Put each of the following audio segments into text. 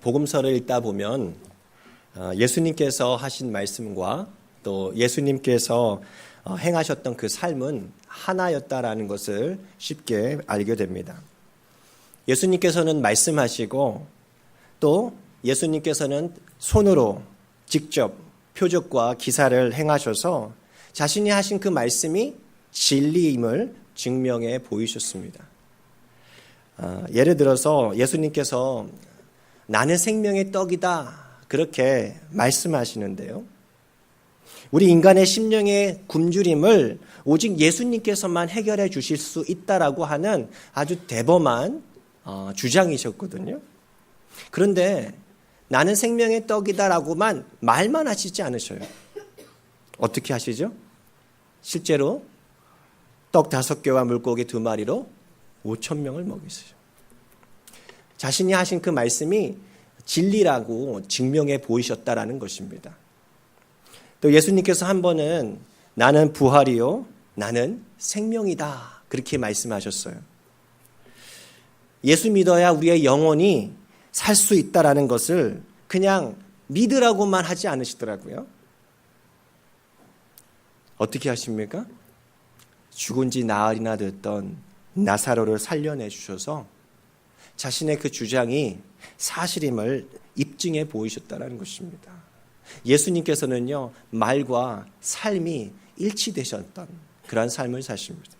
복음서를 읽다 보면 예수님께서 하신 말씀과 또 예수님께서 행하셨던 그 삶은 하나였다라는 것을 쉽게 알게 됩니다. 예수님께서는 말씀하시고 또 예수님께서는 손으로 직접 표적과 기사를 행하셔서 자신이 하신 그 말씀이 진리임을 증명해 보이셨습니다. 예를 들어서 예수님께서 나는 생명의 떡이다 그렇게 말씀하시는데요. 우리 인간의 심령의 굶주림을 오직 예수님께서만 해결해 주실 수 있다라고 하는 아주 대범한 주장이셨거든요. 그런데 나는 생명의 떡이다라고만 말만 하시지 않으셔요. 어떻게 하시죠? 실제로 떡 5개와 물고기 2마리로 5,000명을 먹이세요. 자신이 하신 그 말씀이 진리라고 증명해 보이셨다라는 것입니다. 또 예수님께서 한 번은 나는 부활이요 나는 생명이다 그렇게 말씀하셨어요. 예수 믿어야 우리의 영혼이 살 수 있다라는 것을 그냥 믿으라고만 하지 않으시더라고요. 어떻게 하십니까? 죽은 지 나흘이나 됐던 나사로를 살려내 주셔서 자신의 그 주장이 사실임을 입증해 보이셨다는 것입니다. 예수님께서는요, 말과 삶이 일치되셨던 그런 삶을 사십니다.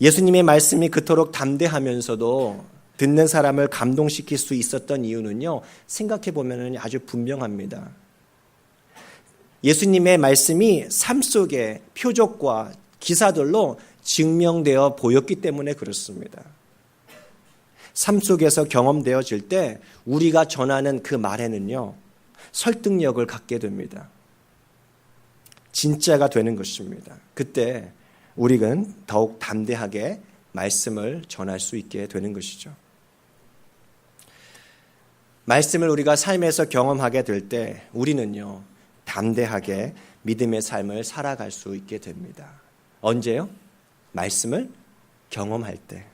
예수님의 말씀이 그토록 담대하면서도 듣는 사람을 감동시킬 수 있었던 이유는요, 생각해 보면 아주 분명합니다. 예수님의 말씀이 삶 속의 표적과 기사들로 증명되어 보였기 때문에 그렇습니다. 삶 속에서 경험되어질 때 우리가 전하는 그 말에는요, 설득력을 갖게 됩니다. 진짜가 되는 것입니다. 그때 우리는 더욱 담대하게 말씀을 전할 수 있게 되는 것이죠. 말씀을 우리가 삶에서 경험하게 될 때 우리는요, 담대하게 믿음의 삶을 살아갈 수 있게 됩니다. 언제요? 말씀을 경험할 때.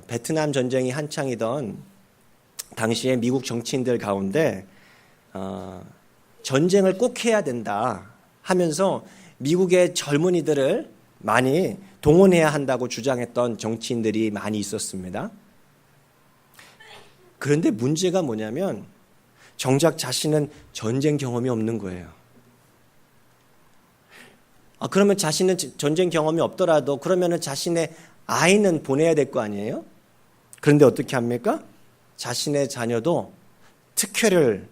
베트남 전쟁이 한창이던 당시에 미국 정치인들 가운데 전쟁을 꼭 해야 된다 하면서 미국의 젊은이들을 많이 동원해야 한다고 주장했던 정치인들이 많이 있었습니다. 그런데 문제가 뭐냐면 정작 자신은 전쟁 경험이 없는 거예요. 그러면 자신은 전쟁 경험이 없더라도 그러면은 자신의 아이는 보내야 될 거 아니에요? 그런데 어떻게 합니까? 자신의 자녀도 특혜를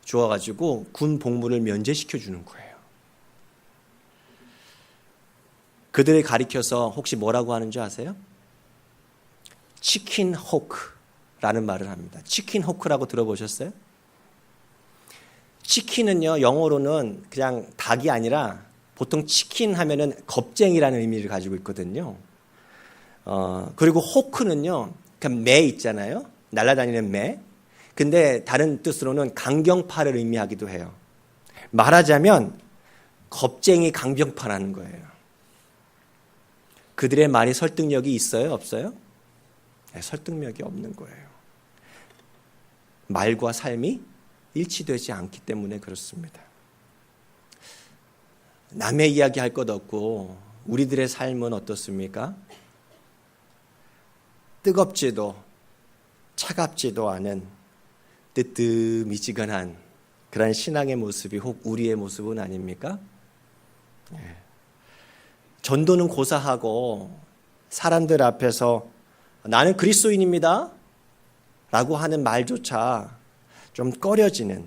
주어가지고 군 복무를 면제시켜 주는 거예요. 그들을 가리켜서 혹시 뭐라고 하는 줄 아세요? 치킨 호크라는 말을 합니다. 치킨 호크라고 들어보셨어요? 치킨은요, 영어로는 그냥 닭이 아니라 보통 치킨 하면은 겁쟁이라는 의미를 가지고 있거든요. 그리고 호크는요, 그냥 매 있잖아요. 날아다니는 매. 근데 다른 뜻으로는 강경파를 의미하기도 해요. 말하자면 겁쟁이 강경파라는 거예요. 그들의 말이 설득력이 있어요? 없어요? 네, 설득력이 없는 거예요. 말과 삶이 일치되지 않기 때문에 그렇습니다. 남의 이야기 할 것 없고 우리들의 삶은 어떻습니까? 뜨겁지도 차갑지도 않은 뜨뜻미지근한 그런 신앙의 모습이 혹 우리의 모습은 아닙니까? 네. 전도는 고사하고 사람들 앞에서 나는 그리스도인입니다 라고 하는 말조차 좀 꺼려지는,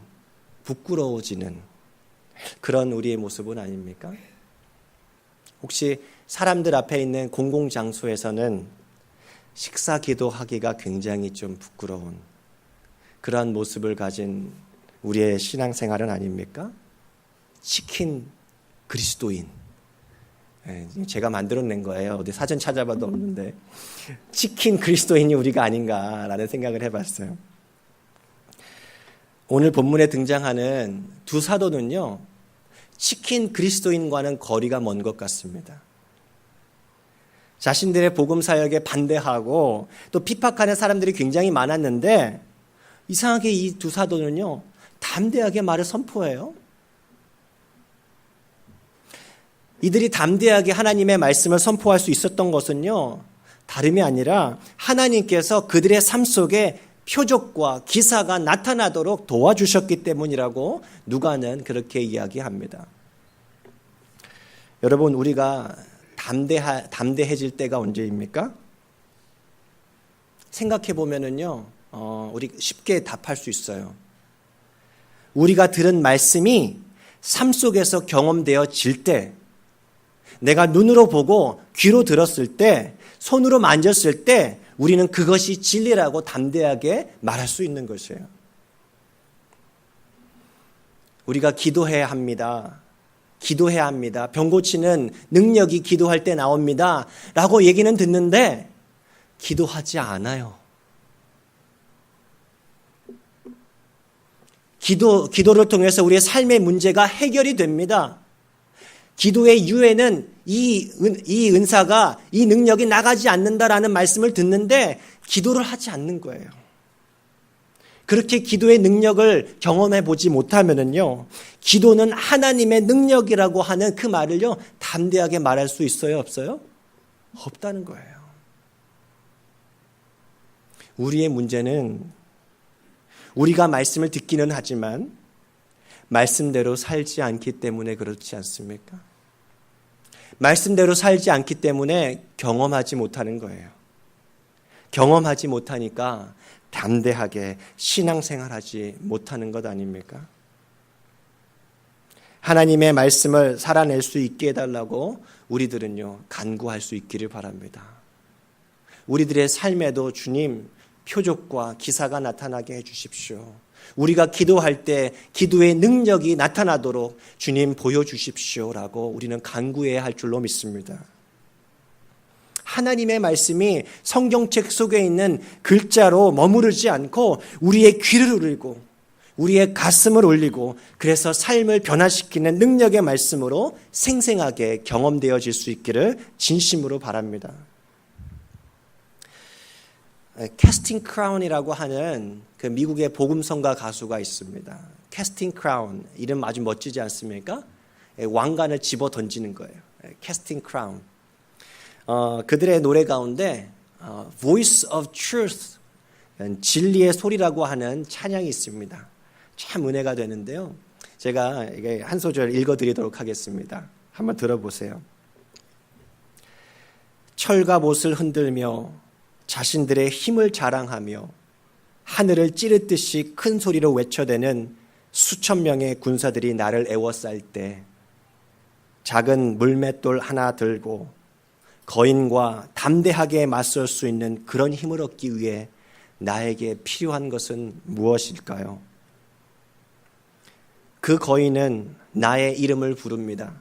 부끄러워지는 그런 우리의 모습은 아닙니까? 혹시 사람들 앞에 있는 공공장소에서는 식사 기도하기가 굉장히 좀 부끄러운 그러한 모습을 가진 우리의 신앙생활은 아닙니까? 치킨 그리스도인. 제가 만들어낸 거예요. 어디 사전 찾아봐도 없는데. 치킨 그리스도인이 우리가 아닌가라는 생각을 해봤어요. 오늘 본문에 등장하는 두 사도는요, 치킨 그리스도인과는 거리가 먼 것 같습니다. 자신들의 복음 사역에 반대하고 또 핍박하는 사람들이 굉장히 많았는데 이상하게 이 두 사도는요, 담대하게 말을 선포해요. 이들이 담대하게 하나님의 말씀을 선포할 수 있었던 것은요, 다름이 아니라 하나님께서 그들의 삶 속에 표적과 기사가 나타나도록 도와주셨기 때문이라고 누가는 그렇게 이야기합니다. 여러분, 우리가 담대해질 때가 언제입니까? 생각해 보면은요, 우리 쉽게 답할 수 있어요. 우리가 들은 말씀이 삶 속에서 경험되어질 때, 내가 눈으로 보고 귀로 들었을 때, 손으로 만졌을 때 우리는 그것이 진리라고 담대하게 말할 수 있는 것이에요. 우리가 기도해야 합니다. 기도해야 합니다. 병 고치는 능력이 기도할 때 나옵니다. 라고 얘기는 듣는데 기도하지 않아요. 기도를 통해서 우리의 삶의 문제가 해결이 됩니다. 기도의 유예는 이 은사가, 이 능력이 나가지 않는다라는 말씀을 듣는데 기도를 하지 않는 거예요. 그렇게 기도의 능력을 경험해 보지 못하면은요, 기도는 하나님의 능력이라고 하는 그 말을요, 담대하게 말할 수 있어요, 없어요? 없다는 거예요. 우리의 문제는 우리가 말씀을 듣기는 하지만 말씀대로 살지 않기 때문에 그렇지 않습니까? 말씀대로 살지 않기 때문에 경험하지 못하는 거예요. 경험하지 못하니까 담대하게 신앙생활하지 못하는 것 아닙니까? 하나님의 말씀을 살아낼 수 있게 해달라고 우리들은요, 간구할 수 있기를 바랍니다. 우리들의 삶에도 주님, 표적과 기사가 나타나게 해주십시오. 우리가 기도할 때 기도의 능력이 나타나도록 주님 보여주십시오라고 우리는 간구해야 할 줄로 믿습니다. 하나님의 말씀이 성경책 속에 있는 글자로 머무르지 않고 우리의 귀를 울리고 우리의 가슴을 울리고 그래서 삶을 변화시키는 능력의 말씀으로 생생하게 경험되어질 수 있기를 진심으로 바랍니다. 캐스팅 크라운이라고 하는 그 미국의 복음성가 가수가 있습니다. 캐스팅 크라운, 이름 아주 멋지지 않습니까? 왕관을 집어 던지는 거예요. 캐스팅 크라운. 그들의 노래 가운데 Voice of Truth, 진리의 소리라고 하는 찬양이 있습니다. 참 은혜가 되는데요. 제가 이게 한 소절 읽어드리도록 하겠습니다. 한번 들어보세요. 철과 못을 흔들며 자신들의 힘을 자랑하며 하늘을 찌르듯이 큰 소리로 외쳐대는 수천 명의 군사들이 나를 애워쌀 때 작은 물맷돌 하나 들고 거인과 담대하게 맞설 수 있는 그런 힘을 얻기 위해 나에게 필요한 것은 무엇일까요? 그 거인은 나의 이름을 부릅니다.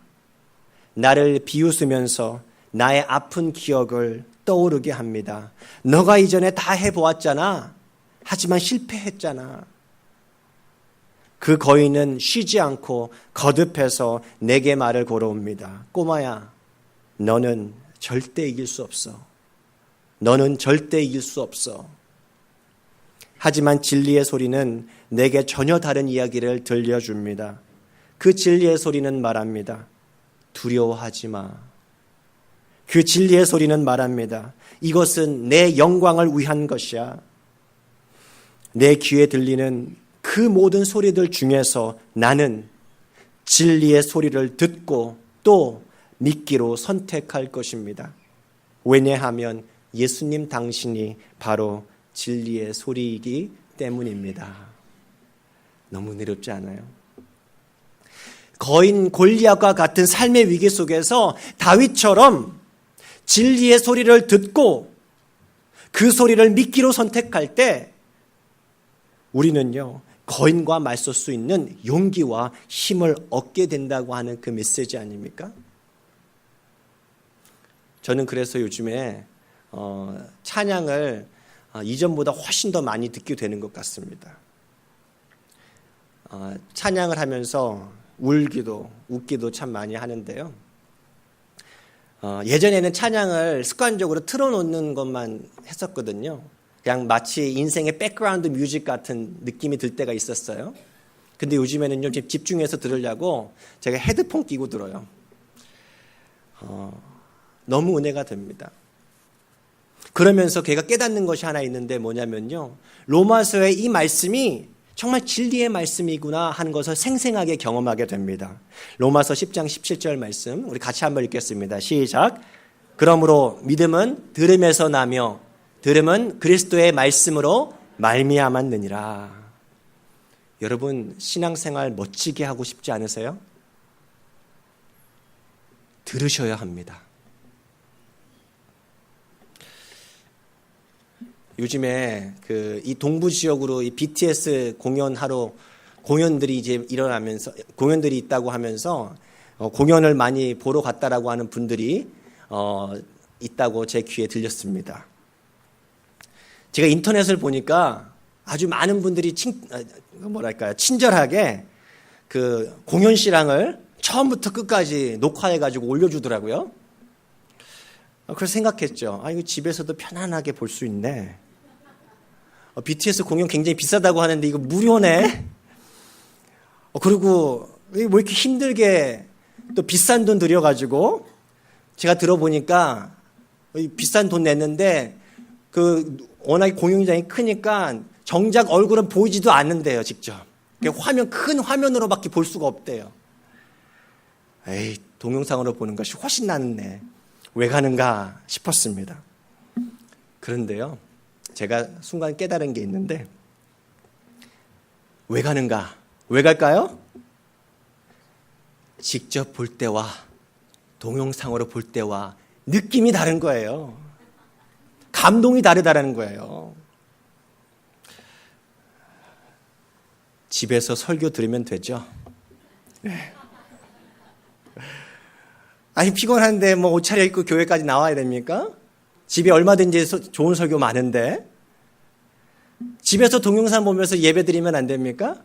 나를 비웃으면서 나의 아픈 기억을 떠오르게 합니다. 너가 이전에 다 해보았잖아. 하지만 실패했잖아. 그 거인은 쉬지 않고 거듭해서 내게 말을 걸어옵니다. 꼬마야, 너는 절대 이길 수 없어. 너는 절대 이길 수 없어. 하지만 진리의 소리는 내게 전혀 다른 이야기를 들려줍니다. 그 진리의 소리는 말합니다. 두려워하지 마. 그 진리의 소리는 말합니다. 이것은 내 영광을 위한 것이야. 내 귀에 들리는 그 모든 소리들 중에서 나는 진리의 소리를 듣고 또 믿기로 선택할 것입니다. 왜냐하면 예수님 당신이 바로 진리의 소리이기 때문입니다. 너무 어렵지 않아요? 거인 골리앗과 같은 삶의 위기 속에서 다윗처럼 진리의 소리를 듣고 그 소리를 믿기로 선택할 때 우리는요, 거인과 맞설 수 있는 용기와 힘을 얻게 된다고 하는 그 메시지 아닙니까? 저는 그래서 요즘에 찬양을 이전보다 훨씬 더 많이 듣게 되는 것 같습니다. 찬양을 하면서 울기도 웃기도 참 많이 하는데요. 예전에는 찬양을 습관적으로 틀어놓는 것만 했었거든요. 그냥 마치 인생의 백그라운드 뮤직 같은 느낌이 들 때가 있었어요. 근데 요즘에는요, 집중해서 들으려고 제가 헤드폰 끼고 들어요. 너무 은혜가 됩니다. 그러면서 걔가 깨닫는 것이 하나 있는데 뭐냐면요, 로마서의 이 말씀이 정말 진리의 말씀이구나 하는 것을 생생하게 경험하게 됩니다. 로마서 10장 17절 말씀 우리 같이 한번 읽겠습니다. 시작. 그러므로 믿음은 들음에서 나며 들음은 그리스도의 말씀으로 말미암았느니라. 여러분, 신앙생활 멋지게 하고 싶지 않으세요? 들으셔야 합니다. 요즘에 이 동부 지역으로 이 BTS 공연하러 공연들이 이제 일어나면서 공연들이 있다고 하면서 공연을 많이 보러 갔다라고 하는 분들이 있다고 제 귀에 들렸습니다. 제가 인터넷을 보니까 아주 많은 분들이 친절하게 그 공연 실황을 처음부터 끝까지 녹화해가지고 올려주더라고요. 그래서 생각했죠. 이거 집에서도 편안하게 볼 수 있네. BTS 공연 굉장히 비싸다고 하는데 이거 무료네. 그리고 뭐 이렇게 힘들게 또 비싼 돈 들여가지고 제가 들어보니까 비싼 돈 냈는데 워낙에 공연장이 크니까 정작 얼굴은 보이지도 않는데요, 직접. 큰 화면으로밖에 볼 수가 없대요. 에이, 동영상으로 보는 것이 훨씬 낫네. 왜 가는가 싶었습니다. 그런데요, 제가 순간 깨달은 게 있는데, 왜 가는가? 왜 갈까요? 직접 볼 때와 동영상으로 볼 때와 느낌이 다른 거예요. 감동이 다르다는 거예요. 집에서 설교 들으면 되죠? 네. 피곤한데 옷 차려입고 교회까지 나와야 됩니까? 집에 얼마든지 좋은 설교 많은데 집에서 동영상 보면서 예배 드리면 안 됩니까?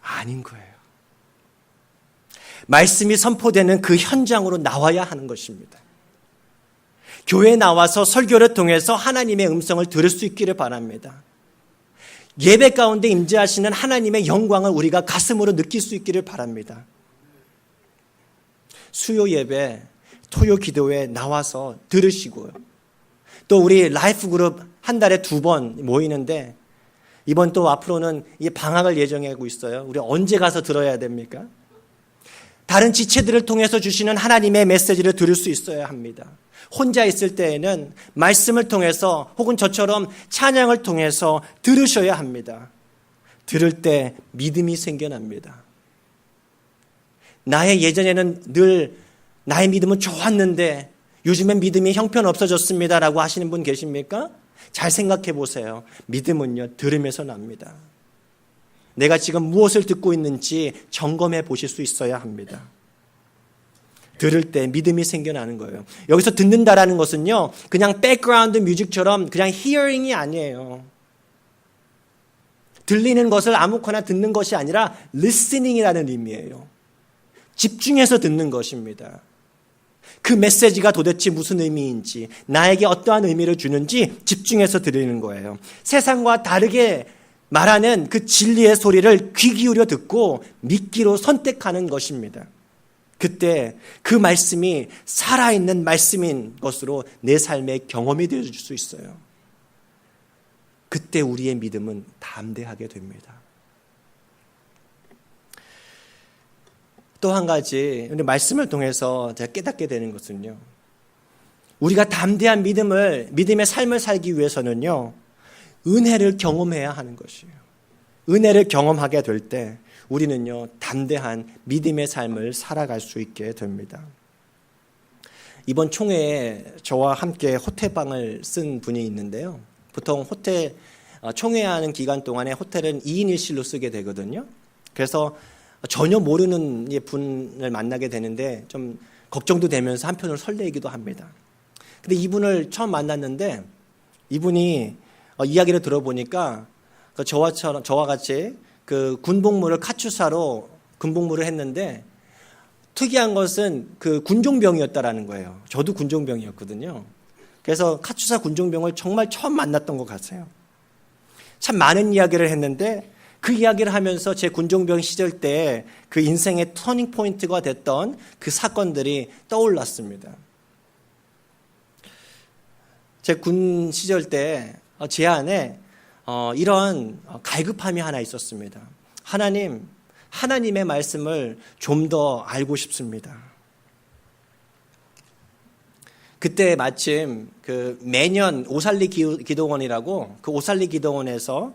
아닌 거예요. 말씀이 선포되는 그 현장으로 나와야 하는 것입니다. 교회에 나와서 설교를 통해서 하나님의 음성을 들을 수 있기를 바랍니다. 예배 가운데 임재하시는 하나님의 영광을 우리가 가슴으로 느낄 수 있기를 바랍니다. 수요 예배, 토요 기도회 나와서 들으시고요. 또 우리 라이프 그룹 한 달에 2번 모이는데 이번 또 앞으로는 이 방학을 예정하고 있어요. 우리 언제 가서 들어야 됩니까? 다른 지체들을 통해서 주시는 하나님의 메시지를 들을 수 있어야 합니다. 혼자 있을 때에는 말씀을 통해서 혹은 저처럼 찬양을 통해서 들으셔야 합니다. 들을 때 믿음이 생겨납니다. 예전에는 늘 나의 믿음은 좋았는데 요즘엔 믿음이 형편없어졌습니다라고 하시는 분 계십니까? 잘 생각해 보세요. 믿음은요, 들음에서 납니다. 내가 지금 무엇을 듣고 있는지 점검해 보실 수 있어야 합니다. 들을 때 믿음이 생겨나는 거예요. 여기서 듣는다라는 것은요, 그냥 백그라운드 뮤직처럼 그냥 히어링이 아니에요. 들리는 것을 아무거나 듣는 것이 아니라 리스닝이라는 의미예요. 집중해서 듣는 것입니다. 그 메시지가 도대체 무슨 의미인지, 나에게 어떠한 의미를 주는지 집중해서 들으는 거예요. 세상과 다르게 말하는 그 진리의 소리를 귀 기울여 듣고 믿기로 선택하는 것입니다. 그때 그 말씀이 살아있는 말씀인 것으로 내 삶의 경험이 되어줄 수 있어요. 그때 우리의 믿음은 담대하게 됩니다. 또 한 가지 말씀을 통해서 제가 깨닫게 되는 것은요, 우리가 담대한 믿음의 삶을 살기 위해서는요, 은혜를 경험해야 하는 것이에요. 은혜를 경험하게 될 때 우리는요, 담대한 믿음의 삶을 살아갈 수 있게 됩니다. 이번 총회에 저와 함께 호텔방을 쓴 분이 있는데요. 보통 총회하는 기간 동안에 호텔은 2인 1실로 쓰게 되거든요. 그래서 전혀 모르는 분을 만나게 되는데 좀 걱정도 되면서 한편으로 설레이기도 합니다. 근데 이분을 처음 만났는데 이분이 이야기를 들어보니까 저와 같이 그 군복무를 카투사로 군복무를 했는데 특이한 것은 그 군종병이었다라는 거예요. 저도 군종병이었거든요. 그래서 카투사 군종병을 정말 처음 만났던 것 같아요. 참 많은 이야기를 했는데 그 이야기를 하면서 제 군종병 시절 때 그 인생의 터닝 포인트가 됐던 그 사건들이 떠올랐습니다. 제 군 시절 때 제 안에 이런 갈급함이 하나 있었습니다. 하나님의 말씀을 좀 더 알고 싶습니다. 그때 마침 그 매년 오살리 기도원이라고 그 오살리 기도원에서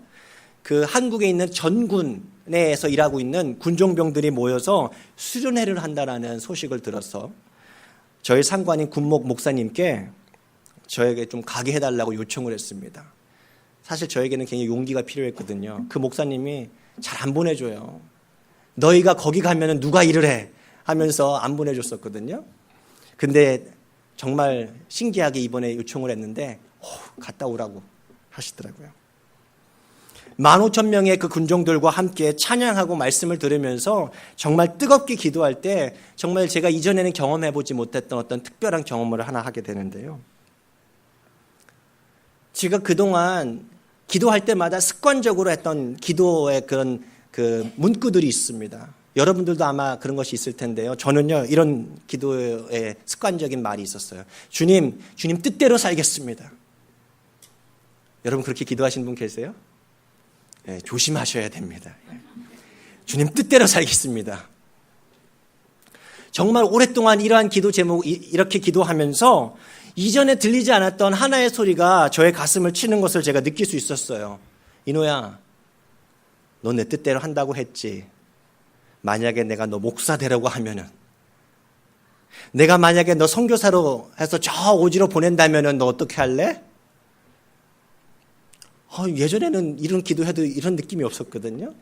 그 한국에 있는 전군에서 일하고 있는 군종병들이 모여서 수련회를 한다라는 소식을 들어서 저희 상관인 군목 목사님께 저에게 좀 가게 해달라고 요청을 했습니다. 사실 저에게는 굉장히 용기가 필요했거든요. 그 목사님이 잘 안 보내줘요. 너희가 거기 가면은 누가 일을 해? 하면서 안 보내줬었거든요. 근데 정말 신기하게 이번에 요청을 했는데 갔다 오라고 하시더라고요. 15,000명의 그 군종들과 함께 찬양하고 말씀을 들으면서 정말 뜨겁게 기도할 때 정말 제가 이전에는 경험해보지 못했던 어떤 특별한 경험을 하나 하게 되는데요. 제가 그동안 기도할 때마다 습관적으로 했던 기도의 그런 그 문구들이 있습니다. 여러분들도 아마 그런 것이 있을 텐데요. 저는요, 이런 기도의 습관적인 말이 있었어요. 주님 뜻대로 살겠습니다. 여러분 그렇게 기도하시는 분 계세요? 네, 조심하셔야 됩니다. 주님 뜻대로 살겠습니다. 정말 오랫동안 이러한 기도 제목, 이렇게 기도하면서 이전에 들리지 않았던 하나의 소리가 저의 가슴을 치는 것을 제가 느낄 수 있었어요. 이노야, 너 내 뜻대로 한다고 했지. 만약에 내가 너 목사 되라고 하면은, 내가 만약에 너 선교사로 해서 저 오지로 보낸다면은 너 어떻게 할래? 예전에는 이런 기도해도 이런 느낌이 없었거든요.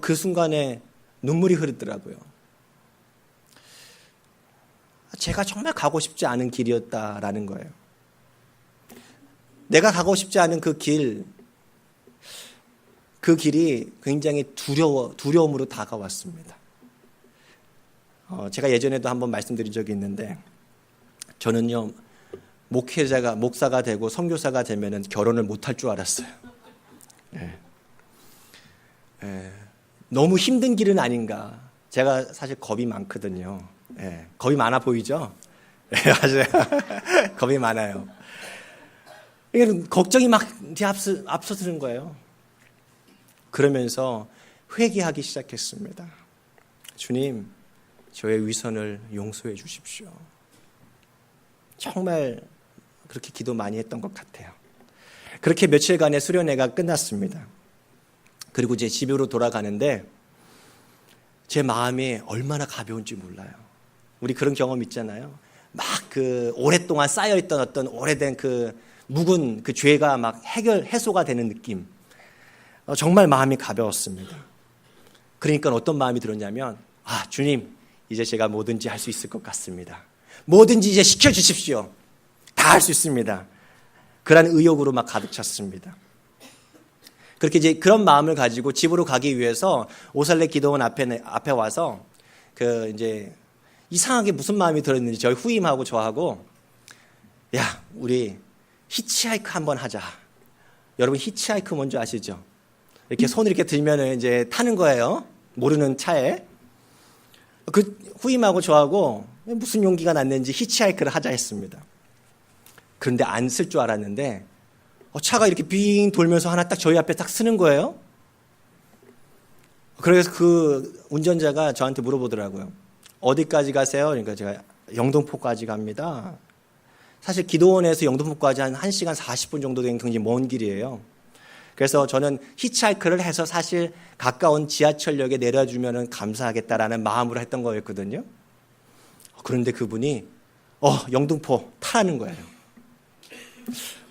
그 순간에 눈물이 흐르더라고요. 제가 정말 가고 싶지 않은 길이었다라는 거예요. 내가 가고 싶지 않은 그 길이 굉장히 두려움으로 다가왔습니다. 제가 예전에도 한번 말씀드린 적이 있는데, 저는요, 목사가 되고 선교사가 되면은 결혼을 못할 줄 알았어요. 너무 힘든 길은 아닌가. 제가 사실 겁이 많거든요. 겁이 많아 보이죠? 맞아요. 겁이 많아요. 걱정이 막 앞서드는 거예요. 그러면서 회개하기 시작했습니다. 주님, 저의 위선을 용서해 주십시오. 정말 그렇게 기도 많이 했던 것 같아요. 그렇게 며칠간의 수련회가 끝났습니다. 그리고 제 집으로 돌아가는데 제 마음이 얼마나 가벼운지 몰라요. 우리 그런 경험 있잖아요. 막 그 오랫동안 쌓여있던 어떤 오래된 그 묵은 그 죄가 막 해소가 되는 느낌. 정말 마음이 가벼웠습니다. 그러니까 어떤 마음이 들었냐면, 주님, 이제 제가 뭐든지 할 수 있을 것 같습니다. 뭐든지 이제 시켜주십시오. 다 할 수 있습니다. 그런 의욕으로 막 가득 찼습니다. 그렇게 이제 그런 마음을 가지고 집으로 가기 위해서 오살레 기도원 앞에 와서 이제 이상하게 무슨 마음이 들었는지 저희 후임하고 저하고, 야, 우리 히치하이크 한번 하자. 여러분 히치하이크 뭔지 아시죠? 이렇게 손을 이렇게 들면은 이제 타는 거예요. 모르는 차에. 그 후임하고 저하고 무슨 용기가 났는지 히치하이크를 하자 했습니다. 그런데 안 쓸 줄 알았는데 차가 이렇게 빙 돌면서 하나 딱 저희 앞에 딱 쓰는 거예요. 그래서 그 운전자가 저한테 물어보더라고요. 어디까지 가세요? 그러니까 제가 영등포까지 갑니다. 사실 기도원에서 영등포까지 한 1시간 40분 정도 되는 굉장히 먼 길이에요. 그래서 저는 히치하이크를 해서 사실 가까운 지하철역에 내려주면 감사하겠다라는 마음으로 했던 거였거든요. 그런데 그분이 영등포 타라는 거예요.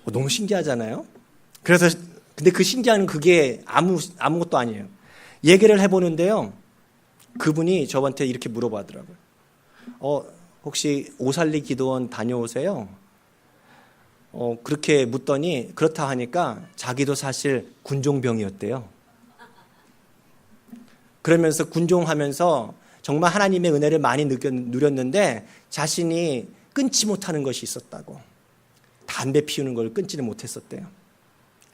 너무 신기하잖아요. 그래서 근데 그 신기한 그게 아무것도 아니에요. 얘기를 해보는데요. 그분이 저한테 이렇게 물어보더라고요. 혹시 오살리 기도원 다녀오세요? 그렇게 묻더니 그렇다 하니까 자기도 사실 군종병이었대요. 그러면서 군종하면서 정말 하나님의 은혜를 많이 누렸는데 자신이 끊지 못하는 것이 있었다고. 담배 피우는 걸 끊지를 못했었대요.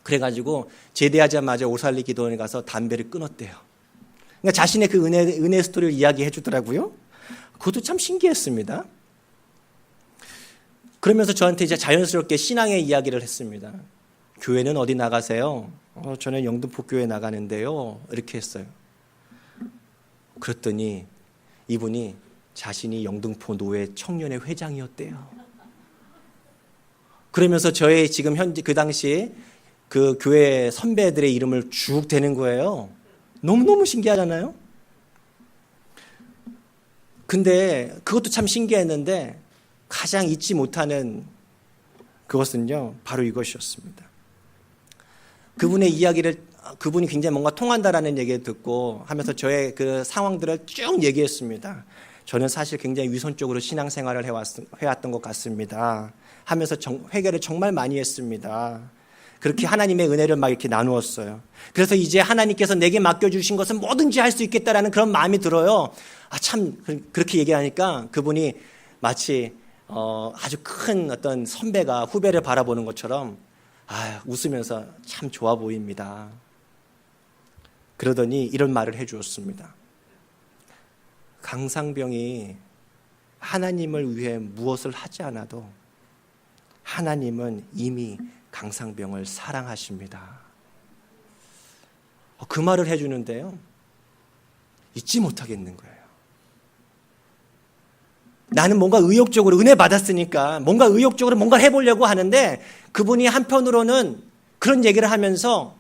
그래가지고 제대하자마자 오살리 기도원에 가서 담배를 끊었대요. 그러니까 자신의 그 은혜 스토리를 이야기해 주더라고요. 그것도 참 신기했습니다. 그러면서 저한테 이제 자연스럽게 신앙의 이야기를 했습니다. 교회는 어디 나가세요? 저는 영등포 교회 나가는데요. 이렇게 했어요. 그랬더니 이분이 자신이 영등포 노회 청년회 회장이었대요. 그러면서 저의 지금 현재 그 당시 그 교회 선배들의 이름을 쭉 대는 거예요. 너무너무 신기하잖아요. 근데 그것도 참 신기했는데 가장 잊지 못하는 그것은요, 바로 이것이었습니다. 그분의 이야기를, 그분이 굉장히 뭔가 통한다라는 얘기를 듣고 하면서 저의 그 상황들을 쭉 얘기했습니다. 저는 사실 굉장히 위선적으로 신앙생활을 해왔던 것 같습니다. 하면서 회개를 정말 많이 했습니다. 그렇게 하나님의 은혜를 막 이렇게 나누었어요. 그래서 이제 하나님께서 내게 맡겨주신 것은 뭐든지 할 수 있겠다라는 그런 마음이 들어요. 참, 그렇게 얘기하니까 그분이 마치 아주 큰 어떤 선배가 후배를 바라보는 것처럼 웃으면서 참 좋아 보입니다. 그러더니 이런 말을 해 주었습니다. 강상병이 하나님을 위해 무엇을 하지 않아도 하나님은 이미 강상병을 사랑하십니다. 그 말을 해주는데요, 잊지 못하겠는 거예요. 나는 뭔가 의욕적으로 은혜 받았으니까 뭔가 의욕적으로 뭔가 해보려고 하는데 그분이 한편으로는 그런 얘기를 하면서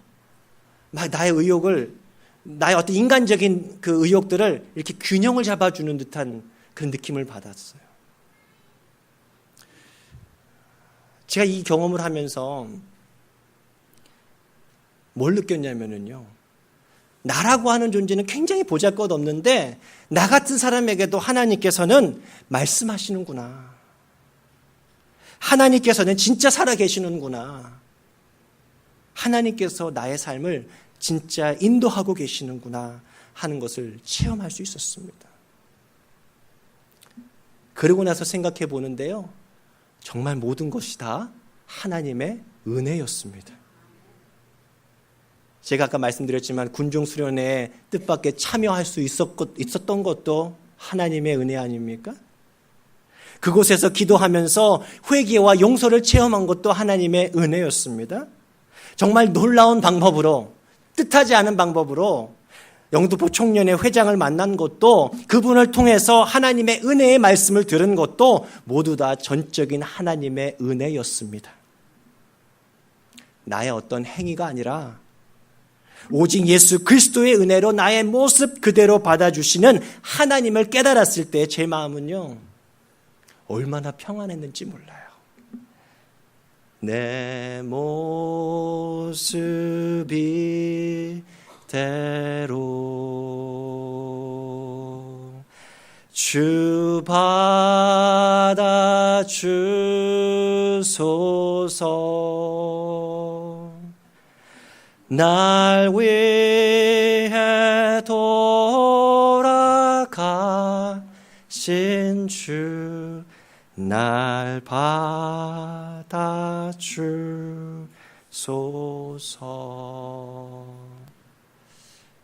막 나의 의욕을, 나의 어떤 인간적인 그 의욕들을 이렇게 균형을 잡아주는 듯한 그런 느낌을 받았어요. 제가 이 경험을 하면서 뭘 느꼈냐면요, 나라고 하는 존재는 굉장히 보잘것없는데 나 같은 사람에게도 하나님께서는 말씀하시는구나. 하나님께서는 진짜 살아계시는구나. 하나님께서 나의 삶을 진짜 인도하고 계시는구나 하는 것을 체험할 수 있었습니다. 그러고 나서 생각해 보는데요, 정말 모든 것이 다 하나님의 은혜였습니다. 제가 아까 말씀드렸지만 군종수련회 뜻밖의 참여할 수 있었던 것도 하나님의 은혜 아닙니까? 그곳에서 기도하면서 회개와 용서를 체험한 것도 하나님의 은혜였습니다. 정말 놀라운 방법으로, 뜻하지 않은 방법으로 영등포 청년회 회장을 만난 것도, 그분을 통해서 하나님의 은혜의 말씀을 들은 것도 모두 다 전적인 하나님의 은혜였습니다. 나의 어떤 행위가 아니라 오직 예수 그리스도의 은혜로 나의 모습 그대로 받아주시는 하나님을 깨달았을 때 제 마음은요, 얼마나 평안했는지 몰라요. 내 모습이 대로 주 받아주소서. 날 위해 돌아가신 주, 날 받아주소서.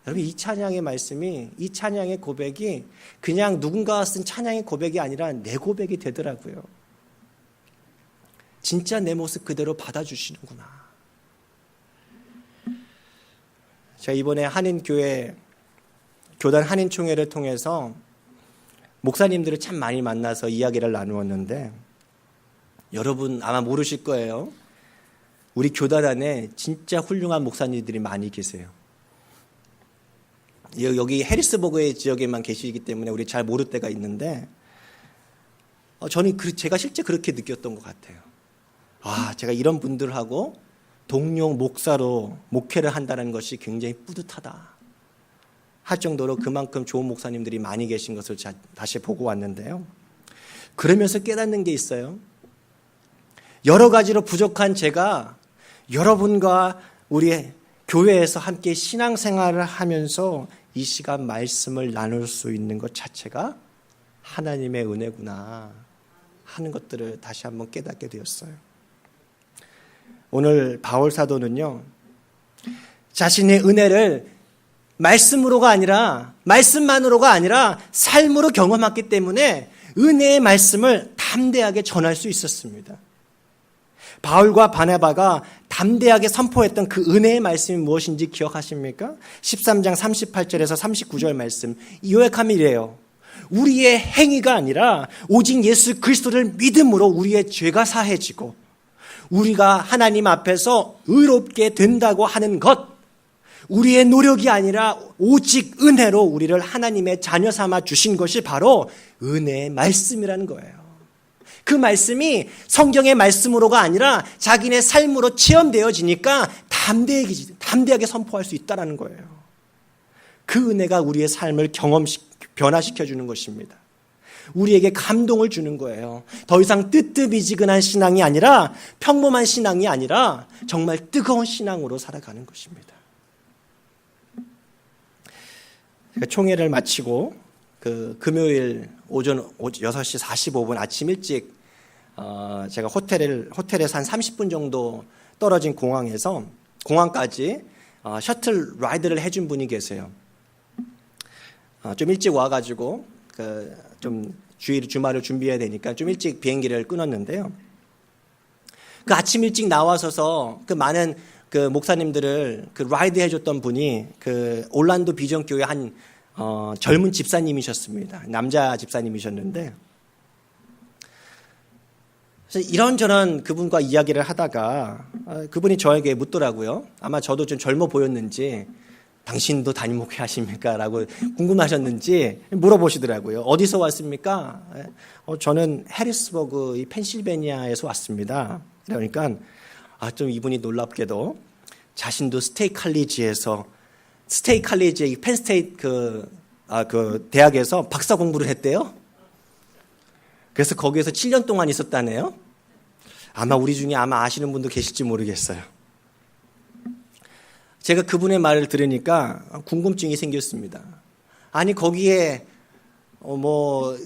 여러분, 이 찬양의 말씀이, 이 찬양의 고백이 그냥 누군가가 쓴 찬양의 고백이 아니라 내 고백이 되더라고요. 진짜 내 모습 그대로 받아주시는구나. 제가 이번에 한인교회 교단 한인총회를 통해서 목사님들을 참 많이 만나서 이야기를 나누었는데, 여러분 아마 모르실 거예요. 우리 교단 안에 진짜 훌륭한 목사님들이 많이 계세요. 여기 해리스버그의 지역에만 계시기 때문에 우리 잘 모를 때가 있는데, 저는 제가 실제 그렇게 느꼈던 것 같아요. 제가 이런 분들하고 동료 목사로 목회를 한다는 것이 굉장히 뿌듯하다 할 정도로 그만큼 좋은 목사님들이 많이 계신 것을 다시 보고 왔는데요. 그러면서 깨닫는 게 있어요. 여러 가지로 부족한 제가 여러분과 우리 교회에서 함께 신앙생활을 하면서 이 시간 말씀을 나눌 수 있는 것 자체가 하나님의 은혜구나 하는 것들을 다시 한번 깨닫게 되었어요. 오늘 바울 사도는요, 자신의 은혜를 말씀으로가 아니라, 말씀만으로가 아니라 삶으로 경험했기 때문에 은혜의 말씀을 담대하게 전할 수 있었습니다. 바울과 바나바가 담대하게 선포했던 그 은혜의 말씀이 무엇인지 기억하십니까? 13장 38절에서 39절 말씀, 요약하면 이래요. 우리의 행위가 아니라 오직 예수 그리스도를 믿음으로 우리의 죄가 사해지고 우리가 하나님 앞에서 의롭게 된다고 하는 것, 우리의 노력이 아니라 오직 은혜로 우리를 하나님의 자녀 삼아 주신 것이 바로 은혜의 말씀이라는 거예요. 그 말씀이 성경의 말씀으로가 아니라 자기네 삶으로 체험되어지니까 담대하게 선포할 수 있다는 거예요. 그 은혜가 우리의 삶을 변화시켜주는 것입니다. 우리에게 감동을 주는 거예요. 더 이상 뜨뜻미지근한 신앙이 아니라, 평범한 신앙이 아니라 정말 뜨거운 신앙으로 살아가는 것입니다. 총회를 마치고 금요일 오전 6시 45분 아침 일찍 제가 호텔에서 한 30분 정도 떨어진 공항까지 셔틀 라이드를 해준 분이 계세요. 좀 일찍 와가지고 좀 주말을 준비해야 되니까 좀 일찍 비행기를 끊었는데요. 그 아침 일찍 나와서서 그 많은 그 목사님들을 그 라이드 해줬던 분이 그 올란도 비전교회 한 젊은 집사님이셨습니다. 남자 집사님이셨는데, 그래서 이런저런 그분과 이야기를 하다가 그분이 저에게 묻더라고요. 아마 저도 좀 젊어 보였는지, 당신도 담임 목회 하십니까? 라고 궁금하셨는지 물어보시더라고요. 어디서 왔습니까? 저는 해리스버그 이 펜실베니아에서 왔습니다. 그러니까 좀 이분이 놀랍게도 자신도 스테이트 칼리지의 펜스테이트 그 대학에서 박사 공부를 했대요. 그래서 거기에서 7년 동안 있었다네요. 아마 우리 중에 아시는 분도 계실지 모르겠어요. 제가 그분의 말을 들으니까 궁금증이 생겼습니다. 아니 거기에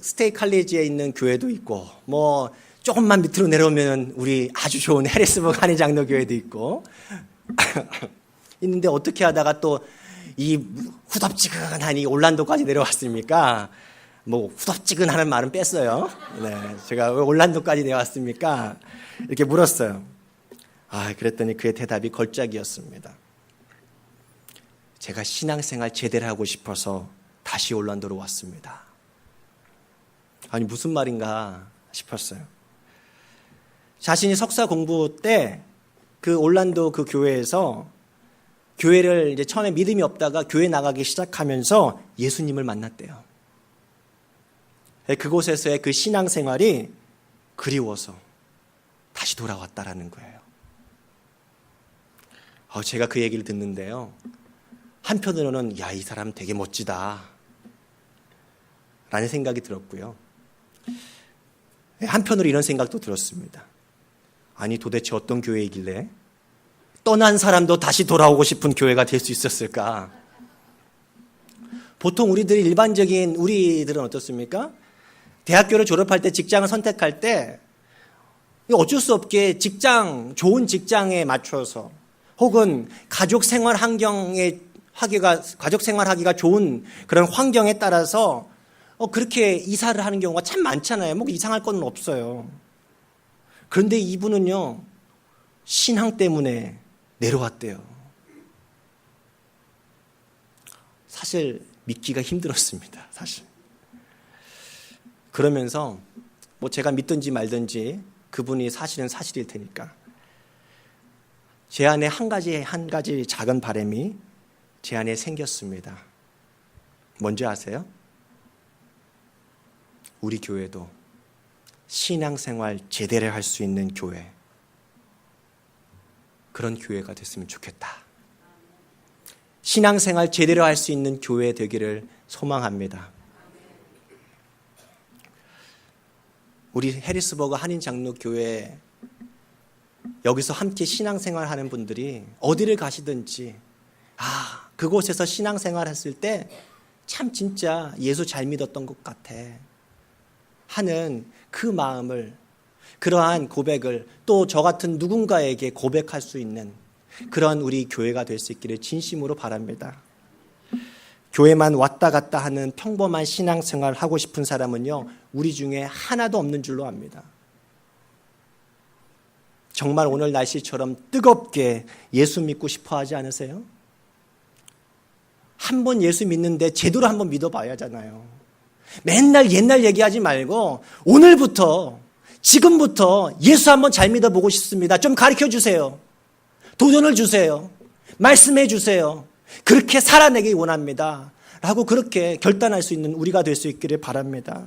스테이트 칼리지에 있는 교회도 있고 조금만 밑으로 내려오면 우리 아주 좋은 해리스버그 한인장로교회도 있고 있는데 어떻게 하다가 또 이 후덥지근한 이 올란도까지 내려왔습니까? 후덥지근하는 말은 뺐어요. 네, 제가 왜 올란도까지 내려왔습니까? 이렇게 물었어요. 그랬더니 그의 대답이 걸작이었습니다. 제가 신앙생활 제대로 하고 싶어서 다시 올란도로 왔습니다. 아니 무슨 말인가 싶었어요. 자신이 석사 공부 때 그 올란도 그 교회에서 교회를 이제 처음에 믿음이 없다가 교회 나가기 시작하면서 예수님을 만났대요. 그곳에서의 그 신앙생활이 그리워서 다시 돌아왔다라는 거예요. 제가 그 얘기를 듣는데요. 한편으로는 이 사람 되게 멋지다 라는 생각이 들었고요. 한편으로 이런 생각도 들었습니다. 아니 도대체 어떤 교회이길래 떠난 사람도 다시 돌아오고 싶은 교회가 될 수 있었을까? 보통 우리들은 어떻습니까? 대학교를 졸업할 때 직장을 선택할 때 어쩔 수 없게 좋은 직장에 맞춰서 혹은 가족 생활하기가 좋은 그런 환경에 따라서 그렇게 이사를 하는 경우가 참 많잖아요. 이상할 건 없어요. 그런데 이분은요, 신앙 때문에 내려왔대요. 사실 믿기가 힘들었습니다. 사실. 그러면서 제가 믿든지 말든지 그분이 사실은 사실일 테니까 제 안에 한 가지 작은 바람이 제 안에 생겼습니다. 뭔지 아세요? 우리 교회도 신앙생활 제대로 할 수 있는 교회, 그런 교회가 됐으면 좋겠다. 신앙생활 제대로 할 수 있는 교회 되기를 소망합니다. 우리 해리스버그 한인장로교회 여기서 함께 신앙생활 하는 분들이 어디를 가시든지 그곳에서 신앙생활 했을 때 참 진짜 예수 잘 믿었던 것 같아 하는 그 마음을, 그러한 고백을 또 저 같은 누군가에게 고백할 수 있는 그런 우리 교회가 될 수 있기를 진심으로 바랍니다. 교회만 왔다 갔다 하는 평범한 신앙생활 하고 싶은 사람은요, 우리 중에 하나도 없는 줄로 압니다. 정말 오늘 날씨처럼 뜨겁게 예수 믿고 싶어 하지 않으세요? 한 번 예수 믿는데 제대로 한번 믿어봐야 하잖아요. 맨날 옛날 얘기하지 말고 오늘부터, 지금부터 예수 한번 잘 믿어보고 싶습니다. 좀 가르쳐 주세요. 도전을 주세요. 말씀해 주세요. 그렇게 살아내기 원합니다. 라고 그렇게 결단할 수 있는 우리가 될 수 있기를 바랍니다.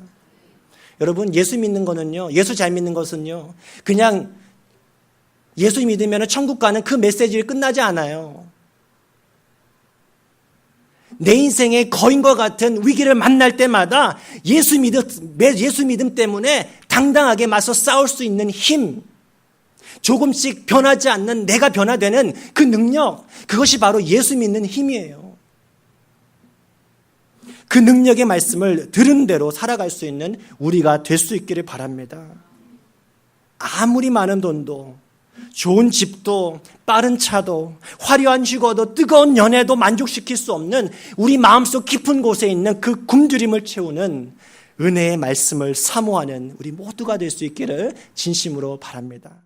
여러분, 예수 믿는 거는요, 예수 잘 믿는 것은요, 그냥 예수 믿으면 천국 가는 그 메시지를 끝나지 않아요. 내 인생의 거인과 같은 위기를 만날 때마다 예수 믿음 때문에 당당하게 맞서 싸울 수 있는 힘, 조금씩 변하지 않는 내가 변화되는 그 능력, 그것이 바로 예수 믿는 힘이에요. 그 능력의 말씀을 들은 대로 살아갈 수 있는 우리가 될 수 있기를 바랍니다. 아무리 많은 돈도, 좋은 집도, 빠른 차도, 화려한 휴가도, 뜨거운 연애도 만족시킬 수 없는 우리 마음속 깊은 곳에 있는 그 굶주림을 채우는 은혜의 말씀을 사모하는 우리 모두가 될 수 있기를 진심으로 바랍니다.